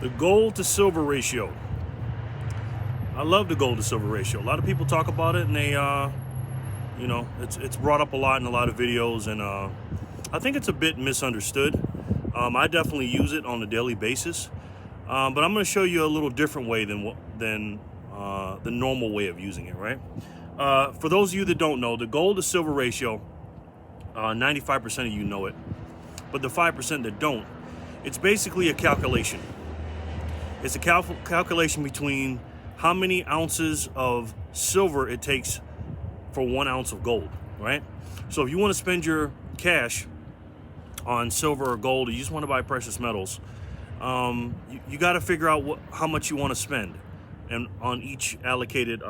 The gold to silver ratio. I love the gold to silver ratio. A lot of people talk about it, and they, it's brought up a lot in a lot of videos, and I think it's a bit misunderstood. I definitely use it on a daily basis, but I'm going to show you a little different way than the normal way of using it. Right? For those of you that don't know, the gold to silver ratio, 95% of you know it, but the 5% that don't, it's basically a calculation. It's a calculation between how many ounces of silver it takes for 1 ounce of gold, right? So if you want to spend your cash on silver or gold, or you just want to buy precious metals, you got to figure out how much you want to spend and on each allocated,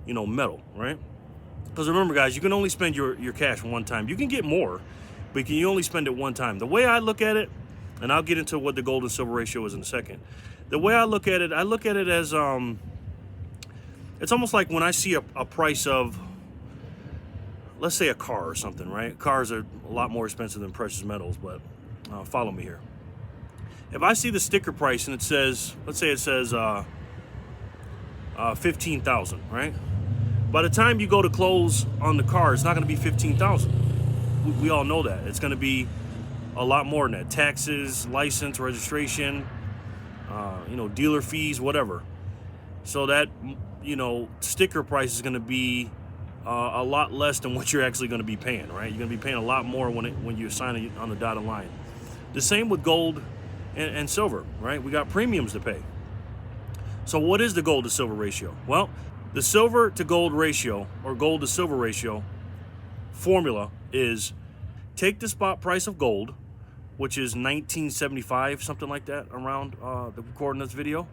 metal, right? Because remember, guys, you can only spend your cash one time. You can get more, but you only spend it one time. The way I look at it, and I'll get into what the gold and silver ratio is in a second. The way I look at it as, it's almost like when I see a price of, let's say a car or something, right? Cars are a lot more expensive than precious metals, but follow me here. If I see the sticker price and it says, let's say it says 15,000, right? By the time you go to close on the car, it's not going to be 15,000. We all know that. It's going to be a lot more than that. Taxes, license, registration, dealer fees, whatever. So that, sticker price is going to be a lot less than what you're actually going to be paying, right? You're going to be paying a lot more when you sign it on the dotted line. The same with gold and silver, right? We got premiums to pay. So what is the gold to silver ratio? Well, the silver to gold ratio, or gold to silver ratio formula, is take the spot price of gold, which is $19.75, something like that, around the recording of this video,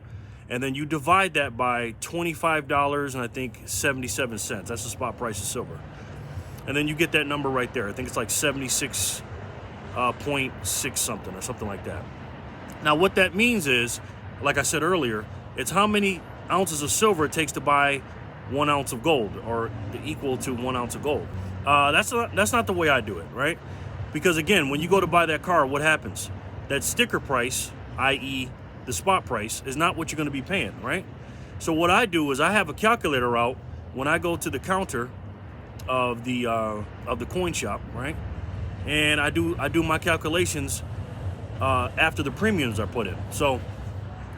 and then you divide that by $25 and I think 77 cents. That's the spot price of silver, and then you get that number right there. I think it's like 76.6 something or something like that. Now, what that means is, like I said earlier, it's how many ounces of silver it takes to buy 1 ounce of gold, or equal to 1 ounce of gold. That's not the way I do it, right? Because again, when you go to buy that car, what happens? That sticker price, i.e. the spot price, is not what you're going to be paying, right? So what I do is I have a calculator out when I go to the counter of the coin shop, right? And I do my calculations after the premiums are put in. So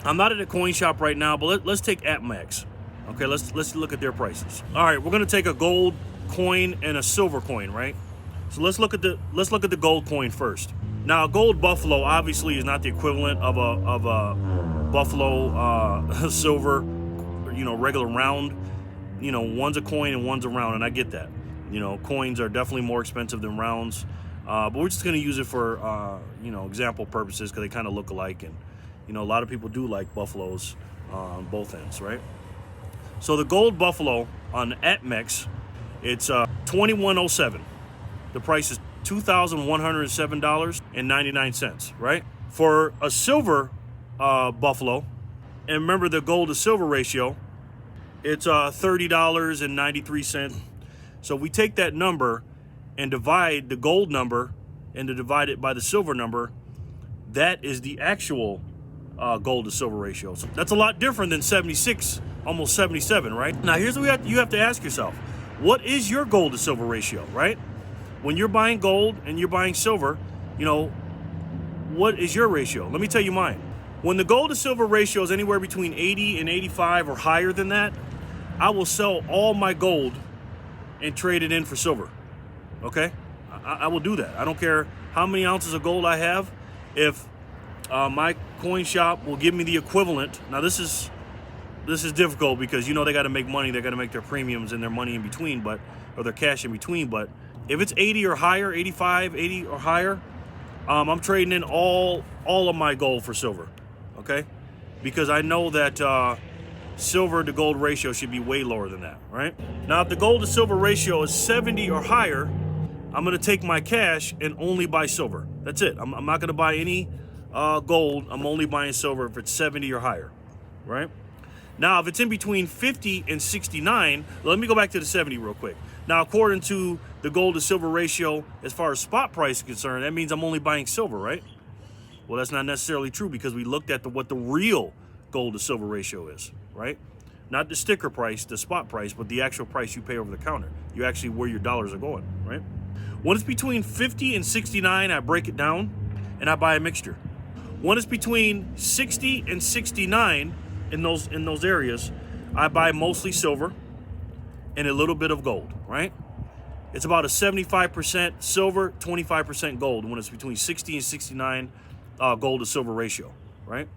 I'm not at a coin shop right now, but let's take AppMax. Okay, let's look at their prices. All right, we're going to take a gold coin and a silver coin, right? So let's look at the gold coin first. Now, a gold buffalo obviously is not the equivalent of a buffalo silver, regular round. One's a coin and one's a round, and I get that. Coins are definitely more expensive than rounds, but we're just going to use it for example purposes because they kind of look alike, and a lot of people do like buffaloes on both ends, right? So the gold buffalo on AppMax, it's $21.07. The price is $2,107.99, right? For a silver buffalo, and remember the gold to silver ratio, it's $30.93. So we take that number and divide the gold number and divide it by the silver number. That is the actual gold to silver ratio. So that's a lot different than 76, almost 77, right? Now here's what you have to ask yourself. What is your gold to silver ratio, right? When you're buying gold and you're buying silver, what is your ratio? Let me tell you mine. When the gold to silver ratio is anywhere between 80 and 85 or higher than that, I will sell all my gold and trade it in for silver. Okay? I will do that. I don't care how many ounces of gold I have. If my coin shop will give me the equivalent. Now this is difficult because they got to make money. They got to make their premiums and their money in between, or their cash in between. But if it's 80 or higher, 85, 80 or higher, I'm trading in all of my gold for silver, okay? Because I know that silver to gold ratio should be way lower than that, right? Now, if the gold to silver ratio is 70 or higher, I'm going to take my cash and only buy silver. That's it. I'm not going to buy any gold. I'm only buying silver if it's 70 or higher, right? Now, if it's in between 50 and 69, let me go back to the 70 real quick. Now, according to the gold to silver ratio, as far as spot price is concerned, that means I'm only buying silver, right? Well, that's not necessarily true, because we looked at what the real gold to silver ratio is, right? Not the sticker price, the spot price, but the actual price you pay over the counter. You actually where your dollars are going, right? When it's between 50 and 69, I break it down and I buy a mixture. When it's between 60 and 69 in those areas, I buy mostly silver and a little bit of gold, right? It's about a 75% silver, 25% gold when it's between 60 and 69 gold to silver ratio, right?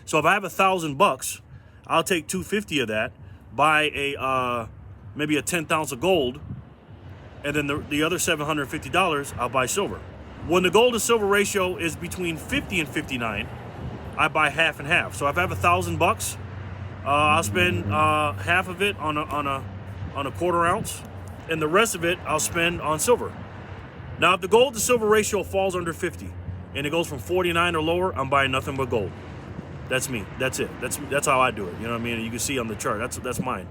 So if I have $1,000, I'll take 250 of that, buy a maybe a 10th ounce of gold, and then the other $750 I'll buy silver. When the gold to silver ratio is between 50 and 59, I buy half and half. So if I have $1,000, I'll spend half of it on a quarter ounce, and the rest of it I'll spend on silver. Now, if the gold to silver ratio falls under 50 and it goes from 49 or lower, I'm buying nothing but gold. That's me. That's it. That's how I do it. You know what I mean? You can see on the chart. That's mine.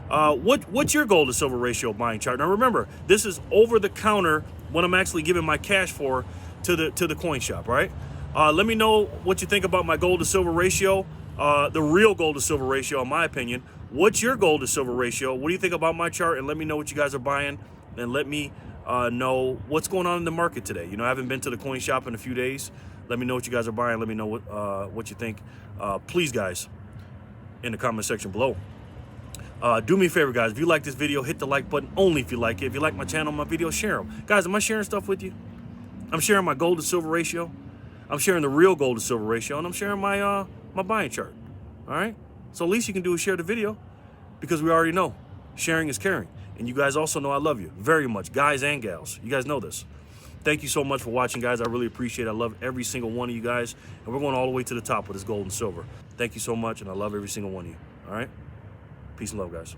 What's your gold to silver ratio buying chart? Now remember, this is over the counter when I'm actually giving my cash to the coin shop, right? Let me know what you think about my gold to silver ratio, the real gold to silver ratio, in my opinion. What's your gold to silver ratio? What do you think about my chart? And let me know what you guys are buying, and let me know what's going on in the market today. You know, I haven't been to the coin shop in a few days. Let me know what you guys are buying. Let me know what you think. Please, guys, in the comment section below. Do me a favor, guys. If you like this video, hit the like button only if you like it. If you like my channel, my videos, share them. Guys, am I sharing stuff with you? I'm sharing my gold to silver ratio. I'm sharing the real gold to silver ratio, and I'm sharing my my buying chart. All right? So least you can do is share the video, because we already know sharing is caring. And you guys also know I love you very much, guys and gals. You guys know this. Thank you so much for watching, guys. I really appreciate it. I love every single one of you guys. And we're going all the way to the top with this gold and silver. Thank you so much, and I love every single one of you. All right? Peace and love, guys.